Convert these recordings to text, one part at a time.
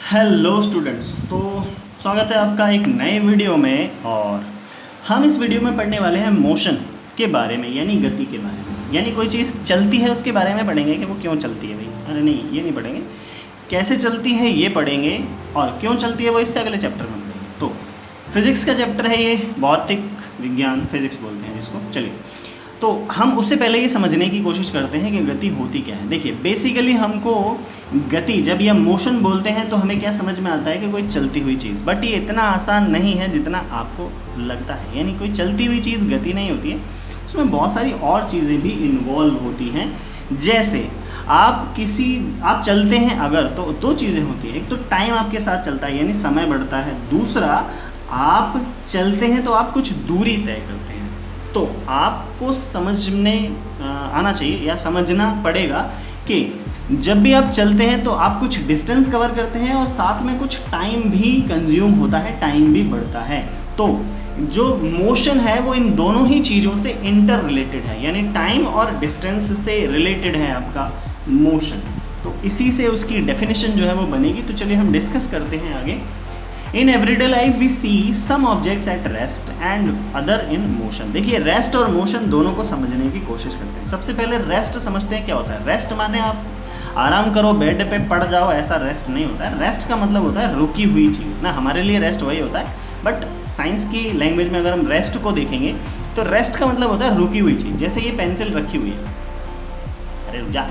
Hello students, तो स्वागत है आपका एक नए वीडियो में। और हम इस वीडियो में पढ़ने वाले हैं मोशन के बारे में, यानी गति के बारे में। यानी कोई चीज़ चलती है उसके बारे में पढ़ेंगे कि वो क्यों चलती है। भाई अरे नहीं, ये नहीं पढ़ेंगे, कैसे चलती है ये पढ़ेंगे, और क्यों चलती है वो इससे अगले चैप्टर में पढ़ेंगे। तो फिज़िक्स का चैप्टर है ये, भौतिक विज्ञान फिज़िक्स बोलते हैं जिसको। चलिए, तो हम उससे पहले ये समझने की कोशिश करते हैं कि गति होती क्या है। देखिए, बेसिकली हमको गति जब या मोशन बोलते हैं तो हमें क्या समझ में आता है कि कोई चलती हुई चीज़, बट ये इतना आसान नहीं है जितना आपको लगता है। यानी कोई चलती हुई चीज़ गति नहीं होती है, उसमें बहुत सारी और चीज़ें भी इन्वॉल्व होती हैं। जैसे आप चलते हैं अगर, तो दो चीज़ें होती हैं। एक तो टाइम आपके साथ चलता है, यानी समय बढ़ता है। दूसरा, आप चलते हैं तो आप कुछ दूरी तय करते हैं। तो आपको समझने आना चाहिए या समझना पड़ेगा कि जब भी आप चलते हैं तो आप कुछ डिस्टेंस कवर करते हैं और साथ में कुछ टाइम भी कंज्यूम होता है, टाइम भी बढ़ता है। तो जो मोशन है वो इन दोनों ही चीज़ों से इंटर रिलेटेड है, यानी टाइम और डिस्टेंस से रिलेटेड है आपका मोशन। तो इसी से उसकी डेफिनेशन जो है वो बनेगी। तो चलिए हम डिस्कस करते हैं आगे। In everyday life we see some objects at rest and other in motion. देखिए, रेस्ट और मोशन दोनों को समझने की कोशिश करते हैं। सबसे पहले रेस्ट समझते हैं क्या होता है। रेस्ट माने आप आराम करो, बेड पे पड़ जाओ, ऐसा रेस्ट नहीं होता है। रेस्ट का मतलब होता है रुकी हुई चीज़ ना। हमारे लिए रेस्ट वही होता है, बट साइंस की लैंग्वेज में अगर हम रेस्ट को देखेंगे तो रेस्ट का मतलब होता है रुकी हुई चीज़। जैसे ये पेंसिल रखी हुई है, अरे रुक जा,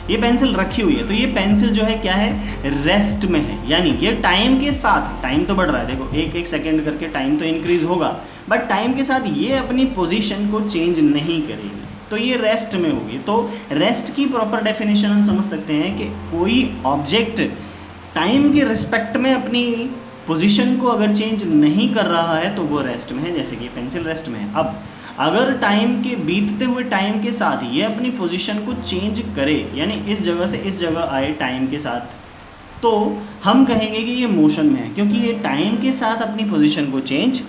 ये पेंसिल रखी हुई है, तो ये पेंसिल जो है क्या है, रेस्ट में है। यानी ये टाइम के साथ, टाइम तो बढ़ रहा है, देखो एक एक सेकेंड करके टाइम तो इंक्रीज होगा, बट टाइम के साथ ये अपनी पोजीशन को चेंज नहीं करेगी, तो ये रेस्ट में होगी। तो रेस्ट की प्रॉपर डेफिनेशन हम समझ सकते हैं कि कोई ऑब्जेक्ट टाइम के रिस्पेक्ट में अपनी पोजीशन को अगर चेंज नहीं कर रहा है तो वो रेस्ट में है। जैसे कि पेंसिल रेस्ट में है। अब अगर टाइम के बीतते हुए टाइम के साथ ये अपनी पोजीशन को चेंज करे, यानी इस जगह से इस जगह आए टाइम के साथ, तो हम कहेंगे कि ये मोशन में है, क्योंकि ये टाइम के साथ अपनी पोजीशन को चेंज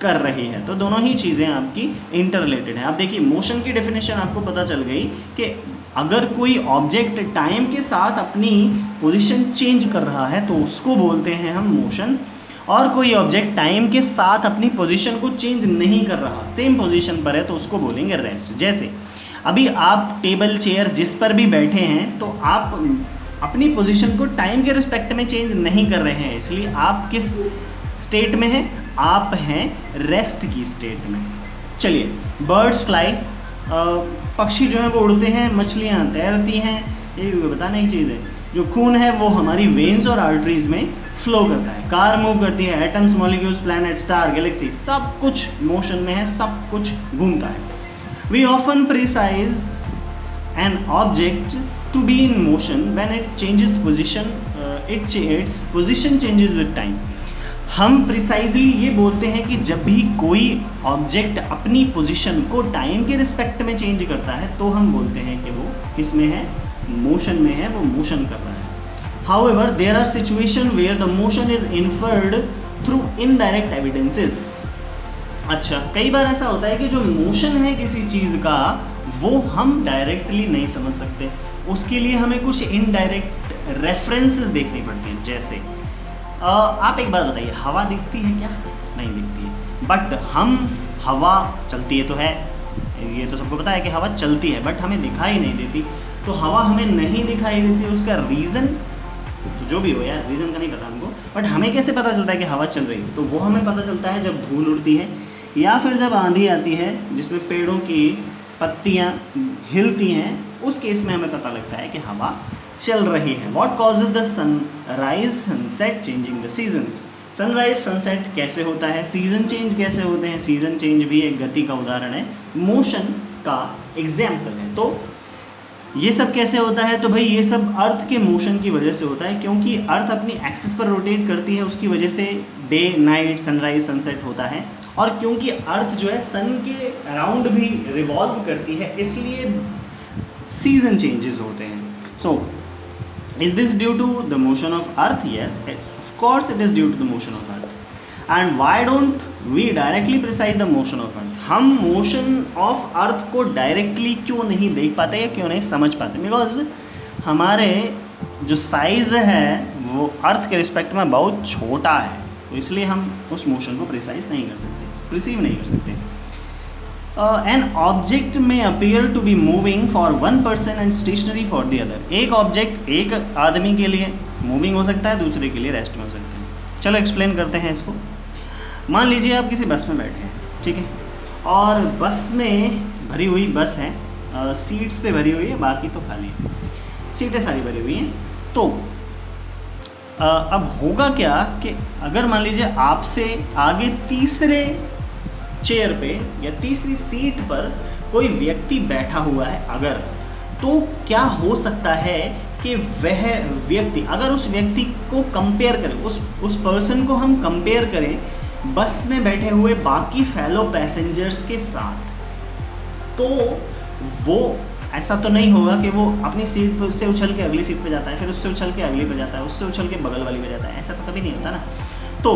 कर रही है। तो दोनों ही चीज़ें आपकी इंटर रिलेटेड हैं। आप देखिए, मोशन की डेफिनेशन आपको पता चल गई कि अगर कोई ऑब्जेक्ट टाइम के साथ अपनी पोजीशन चेंज कर रहा है तो उसको बोलते हैं हम मोशन। और कोई ऑब्जेक्ट टाइम के साथ अपनी पोजीशन को चेंज नहीं कर रहा, सेम पोजीशन पर है, तो उसको बोलेंगे रेस्ट। जैसे अभी आप टेबल चेयर जिस पर भी बैठे हैं तो आप अपनी पोजीशन को टाइम के रिस्पेक्ट में चेंज नहीं कर रहे हैं, इसलिए आप किस स्टेट में हैं, आप हैं रेस्ट की स्टेट में। चलिए, बर्ड्स फ्लाई, पक्षी जो हैं वो उड़ते हैं, मछलियाँ तैरती हैं। ये बताने की चीज़ है, जो खून है वो हमारी वेन्स और आर्टरीज में फ्लो करता है। कार मूव करती है, atoms, molecules, planet, star, galaxy, सब कुछ मोशन में है, सब कुछ घूमता है। We often perceive an object to be in motion when it changes position, it's position changes with time. हम प्रिसाइजली ये बोलते हैं कि जब भी कोई ऑब्जेक्ट अपनी पोजीशन को टाइम के रिस्पेक्ट में चेंज करता है तो हम बोलते हैं कि वो किस में है, मोशन में है, वो मोशन कर रहा है। However, there are situations where the motion is inferred through indirect evidences. अच्छा, कई बार ऐसा होता है कि जो मोशन है किसी चीज़ का वो हम डायरेक्टली नहीं समझ सकते, उसके लिए हमें कुछ इनडायरेक्ट रेफरेंसेस देखनी पड़ती हैं। जैसे आप एक बात बताइए, हवा दिखती है क्या? नहीं दिखती है, बट हम हवा चलती है तो है, ये तो सबको पता है कि हवा चलती है, बट हमें दिखाई नहीं देती। तो हवा हमें नहीं दिखाई देती, उसका रीज़न तो जो भी हो यार, रीज़न का नहीं पता हमको, बट हमें कैसे पता चलता है कि हवा चल रही है? तो वो हमें पता चलता है जब धूल उड़ती है, या फिर जब आंधी आती है जिसमें पेड़ों की पत्तियां हिलती हैं, उस केस में हमें पता लगता है कि हवा चल रही है। What causes the sunrise sunset changing the seasons. Sunrise sunset कैसे होता है, सीजन चेंज कैसे होते हैं? सीजन चेंज भी एक गति का उदाहरण है, मोशन का एग्जाम्पल है। तो ये सब कैसे होता है? तो भाई ये सब अर्थ के मोशन की वजह से होता है, क्योंकि अर्थ अपनी एक्सिस पर रोटेट करती है, उसकी वजह से डे नाइट, सनराइज सनसेट होता है। और क्योंकि अर्थ जो है सन के अराउंड भी रिवॉल्व करती है, इसलिए सीजन चेंजेस होते हैं। So is this due to the motion of earth? Yes, of course it is due to the motion of earth. And why don't we directly perceive the motion of earth? हम motion of अर्थ को directly क्यों नहीं देख पाते या क्यों नहीं समझ पाते? बिकॉज हमारे जो साइज़ है वो अर्थ के रिस्पेक्ट में बहुत छोटा है, तो इसलिए हम उस मोशन को प्रिसाइज नहीं कर सकते, रिसीव नहीं कर सकते। An object may appear to be moving for one person and stationary for the other. एक ऑब्जेक्ट एक आदमी के लिए मूविंग हो सकता है, दूसरे के लिए रेस्ट में हो सकता है। चलो एक्सप्लेन करते हैं इसको। मान लीजिए आप किसी बस में बैठे हैं, ठीक है, और बस में भरी हुई बस है, सीट्स पे भरी हुई है, बाकी तो खाली है, सीटें सारी भरी हुई हैं। तो अब होगा क्या कि अगर मान लीजिए आपसे आगे तीसरे चेयर पे या तीसरी सीट पर कोई व्यक्ति बैठा हुआ है अगर, तो क्या हो सकता है कि वह व्यक्ति, अगर उस व्यक्ति को कंपेयर करें, उस पर्सन को हम कंपेयर करें बस में बैठे हुए बाकी फेलो पैसेंजर्स के साथ, तो वो ऐसा तो नहीं होगा कि वो अपनी सीट पर उससे उछल के अगली सीट पे जाता है, फिर उससे उछल के अगली पे जाता है, उससे उछल के बगल वाली पे जाता है, ऐसा तो कभी नहीं होता ना। तो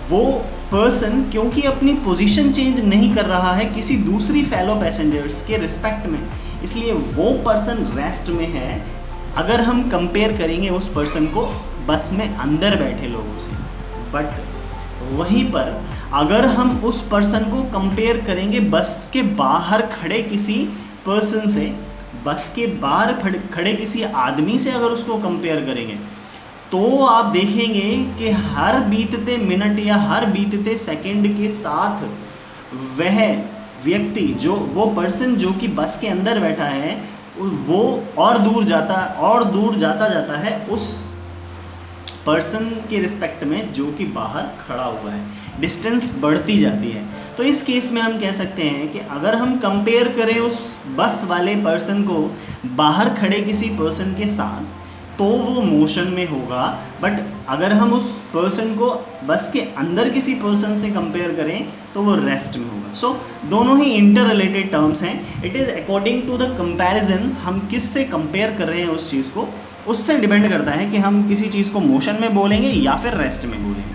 वो पर्सन क्योंकि अपनी पोजीशन चेंज नहीं कर रहा है किसी दूसरी फेलो पैसेंजर्स के रिस्पेक्ट में, इसलिए वो पर्सन रेस्ट में है अगर हम कंपेयर करेंगे उस पर्सन को बस में अंदर बैठे लोगों से। बट वहीं पर अगर हम उस पर्सन को कंपेयर करेंगे बस के बाहर खड़े किसी पर्सन से, बस के बाहर खड़े किसी आदमी से अगर उसको कंपेयर करेंगे, तो आप देखेंगे कि हर बीतते मिनट या हर बीतते सेकंड के साथ वह व्यक्ति, जो वो पर्सन जो कि बस के अंदर बैठा है, वो और दूर जाता है उस पर्सन के रिस्पेक्ट में जो कि बाहर खड़ा हुआ है, डिस्टेंस बढ़ती जाती है। तो इस केस में हम कह सकते हैं कि अगर हम कंपेयर करें उस बस वाले पर्सन को बाहर खड़े किसी पर्सन के साथ, तो वो मोशन में होगा। बट अगर हम उस पर्सन को बस के अंदर किसी पर्सन से कंपेयर करें तो वो रेस्ट में होगा। सो दोनों ही इंटर रिलेटेड टर्म्स हैं। It is according to the comparison, हम किस से कंपेयर कर रहे हैं उस चीज़ को, उससे डिपेंड करता है कि हम किसी चीज़ को मोशन में बोलेंगे या फिर रेस्ट में बोलेंगे।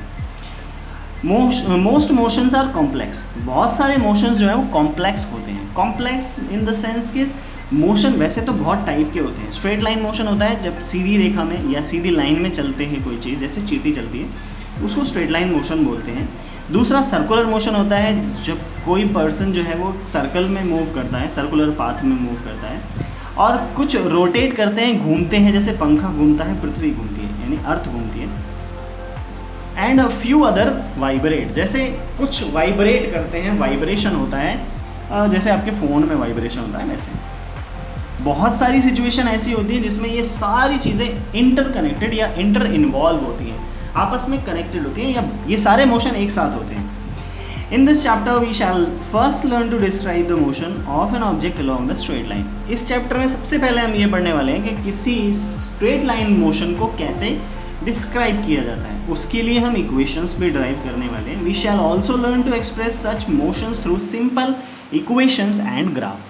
Most motions are complex. बहुत सारे मोशंस जो हैं वो कॉम्प्लेक्स होते हैं। कॉम्प्लेक्स इन द सेंस कि मोशन वैसे तो बहुत टाइप के होते हैं। स्ट्रेट लाइन मोशन होता है जब सीधी रेखा में या सीधी लाइन में चलते हैं कोई चीज़, जैसे चींटी चलती है, उसको स्ट्रेट लाइन मोशन बोलते हैं। दूसरा सर्कुलर मोशन होता है जब कोई पर्सन जो है वो सर्कल में मूव करता है, सर्कुलर पाथ में मूव करता है। और कुछ रोटेट करते हैं, घूमते हैं, जैसे पंखा घूमता है, पृथ्वी घूमती है, यानी अर्थ घूमती है। And a few other vibrate, जैसे कुछ वाइब्रेट करते हैं, वाइब्रेशन होता है, जैसे आपके फ़ोन में वाइब्रेशन होता है। वैसे बहुत सारी सिचुएशन ऐसी होती है जिसमें ये सारी चीज़ें इंटर कनेक्टेड या इंटर इन्वॉल्व होती हैं, आपस में कनेक्टेड होती हैं, या ये सारे मोशन एक साथ होते हैं। In this chapter we shall first learn to describe the motion of an object along the straight line. इस चैप्टर में सबसे पहले हम ये पढ़ने वाले हैं कि किसी स्ट्रेट लाइन मोशन को कैसे डिस्क्राइब किया जाता है। उसके लिए हम इक्वेशंस भी ड्राइव करने वाले हैं। We shall also learn to express such motions through simple equations and graph.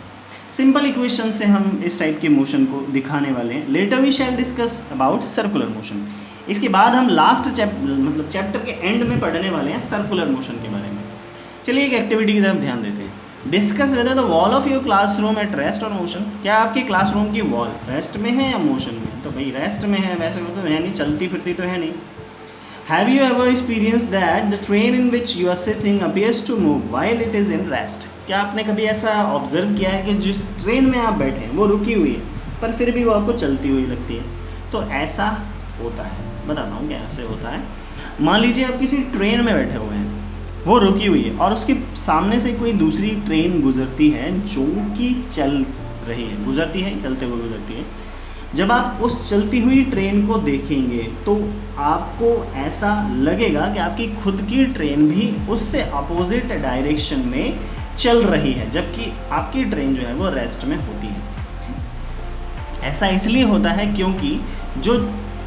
Simple equation से हम इस टाइप के मोशन को दिखाने वाले हैं। Later we shall discuss about circular motion. इसके बाद हम लास्ट चैप्टर के एंड में पढ़ने वाले हैं सर्कुलर मोशन के बारे में। चलिए एक एक्टिविटी की तरफ ध्यान देते हैं। Discuss whether the wall of your classroom at rest और मोशन। क्या आपके क्लासरूम की वॉल रेस्ट में है या मोशन में? तो भाई रेस्ट में है, वैसे तो है नहीं, चलती फिरती तो है नहीं। Have you ever experience that the train in which you are sitting appears to move while it is in rest? क्या आपने कभी ऐसा ऑब्जर्व किया है कि जिस ट्रेन में आप बैठे हैं वो रुकी हुई है पर फिर भी वो आपको चलती हुई लगती है? तो ऐसा होता है, बताता हूँ कैसे होता है। मान लीजिए आप किसी ट्रेन में बैठे हुए हैं, वो रुकी हुई है और उसके सामने से कोई दूसरी ट्रेन गुजरती है जो कि चल रही है, गुजरती है, चलते हुए गुजरती है। जब आप उस चलती हुई ट्रेन को देखेंगे तो आपको ऐसा लगेगा कि आपकी खुद की ट्रेन भी उससे अपोजिट डायरेक्शन में चल रही है, जबकि आपकी ट्रेन जो है वो रेस्ट में होती है। ऐसा इसलिए होता है क्योंकि जो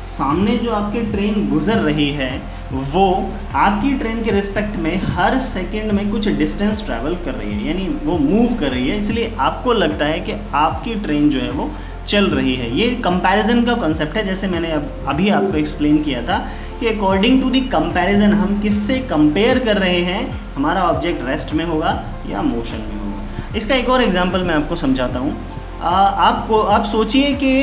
सामने जो आपकी ट्रेन गुजर रही है वो आपकी ट्रेन के रिस्पेक्ट में हर सेकंड में कुछ डिस्टेंस ट्रैवल कर रही है, यानी वो मूव कर रही है, इसलिए आपको लगता है कि आपकी ट्रेन जो है वो चल रही है। ये कंपैरिजन का कॉन्सेप्ट है, जैसे मैंने अभी आपको एक्सप्लेन किया था कि अकॉर्डिंग टू द कंपैरिजन हम किससे कंपेयर कर रहे हैं, हमारा ऑब्जेक्ट रेस्ट में होगा या मोशन में होगा। इसका एक और एग्जांपल मैं आपको समझाता हूँ। आप सोचिए कि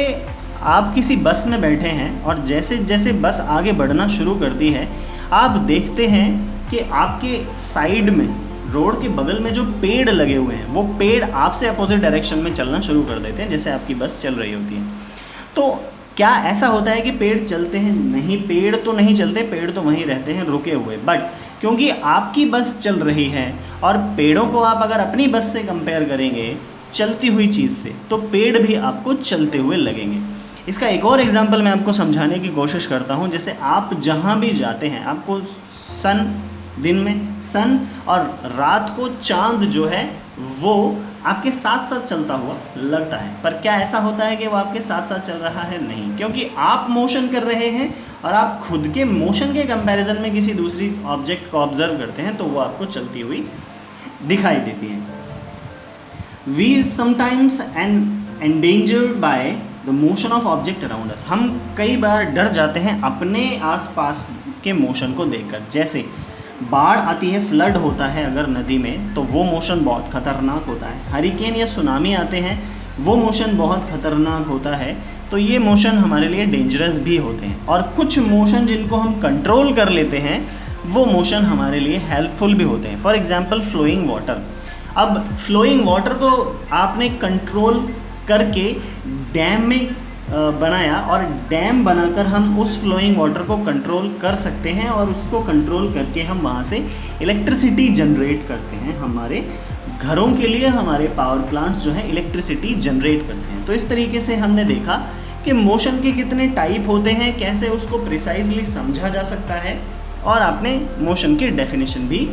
आप किसी बस में बैठे हैं और जैसे जैसे बस आगे बढ़ना शुरू करती है, आप देखते हैं कि आपके साइड में, रोड के बगल में जो पेड़ लगे हुए हैं, वो पेड़ आपसे अपोजिट डायरेक्शन में चलना शुरू कर देते हैं जैसे आपकी बस चल रही होती है। तो क्या ऐसा होता है कि पेड़ चलते हैं? नहीं, पेड़ तो नहीं चलते, पेड़ तो वहीं रहते हैं रुके हुए। बट क्योंकि आपकी बस चल रही है और पेड़ों को आप अगर अपनी बस से कंपेयर करेंगे चलती हुई चीज़ से, तो पेड़ भी आपको चलते हुए लगेंगे। इसका एक और एग्जांपल मैं आपको समझाने की कोशिश करता हूँ। जैसे आप जहाँ भी जाते हैं, आपको सन, दिन में सन और रात को चांद जो है वो आपके साथ साथ चलता हुआ लगता है। पर क्या ऐसा होता है कि वो आपके साथ साथ चल रहा है? नहीं, क्योंकि आप मोशन कर रहे हैं और आप खुद के मोशन के कंपैरिजन में किसी दूसरी ऑब्जेक्ट को ऑब्जर्व करते हैं, तो वो आपको चलती हुई दिखाई देती है। We sometimes endangered by the motion of object around us. हम कई बार डर जाते हैं अपने आसपास के मोशन को देखकर। जैसे बाढ़ आती है, फ्लड होता है अगर नदी में, तो वो मोशन बहुत खतरनाक होता है। हरिकेन या सुनामी आते हैं, वो मोशन बहुत खतरनाक होता है। तो ये मोशन हमारे लिए डेंजरस भी होते हैं। और कुछ मोशन जिनको हम कंट्रोल कर लेते हैं, वो मोशन हमारे लिए हेल्पफुल भी होते हैं। For example flowing water. अब फ्लोइंग वाटर को आपने कंट्रोल करके डैम में बनाया और डैम बनाकर हम उस फ्लोइंग वाटर को कंट्रोल कर सकते हैं और उसको कंट्रोल करके हम वहाँ से इलेक्ट्रिसिटी जनरेट करते हैं। हमारे घरों के लिए हमारे पावर प्लांट्स जो हैं इलेक्ट्रिसिटी जनरेट करते हैं। तो इस तरीके से हमने देखा कि मोशन के कितने टाइप होते हैं, कैसे उसको प्रिसाइजली समझा जा सकता है, और आपने मोशन की डेफिनेशन भी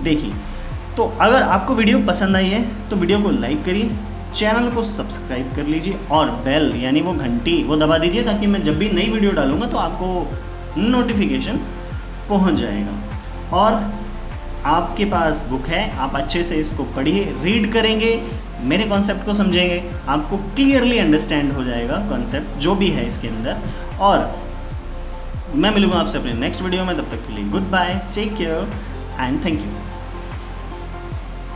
देखी। तो अगर आपको वीडियो पसंद आई है तो वीडियो को लाइक करिए, चैनल को सब्सक्राइब कर लीजिए और बेल यानी वो घंटी वो दबा दीजिए, ताकि मैं जब भी नई वीडियो डालूँगा तो आपको नोटिफिकेशन पहुंच जाएगा। और आपके पास बुक है, आप अच्छे से इसको पढ़िए, रीड करेंगे, मेरे कॉन्सेप्ट को समझेंगे, आपको क्लियरली अंडरस्टैंड हो जाएगा कॉन्सेप्ट जो भी है इसके अंदर। और मैं मिलूँगा आपसे अपने नेक्स्ट वीडियो में, तब तक के लिए goodbye, take care and thank you.